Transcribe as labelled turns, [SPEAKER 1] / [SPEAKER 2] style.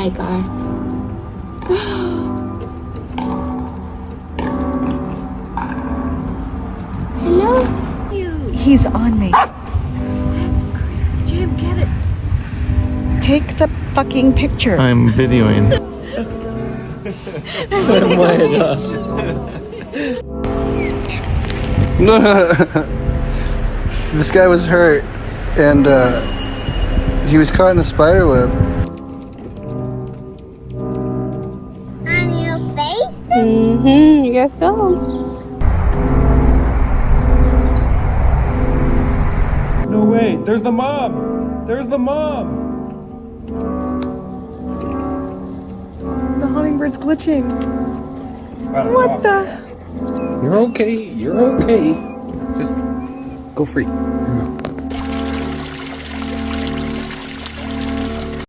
[SPEAKER 1] my god. Hello?
[SPEAKER 2] He's on me.
[SPEAKER 3] That's great. Jim, get it.
[SPEAKER 2] Take the fucking picture.
[SPEAKER 4] I'm videoing.
[SPEAKER 5] This guy was hurt, and he was caught in a spider web.
[SPEAKER 1] On your face? Mm-hmm, I guess so.
[SPEAKER 4] No way, there's the mom! There's the mom!
[SPEAKER 2] The hummingbird's glitching. What the?
[SPEAKER 6] You're okay. You're okay. Just go free.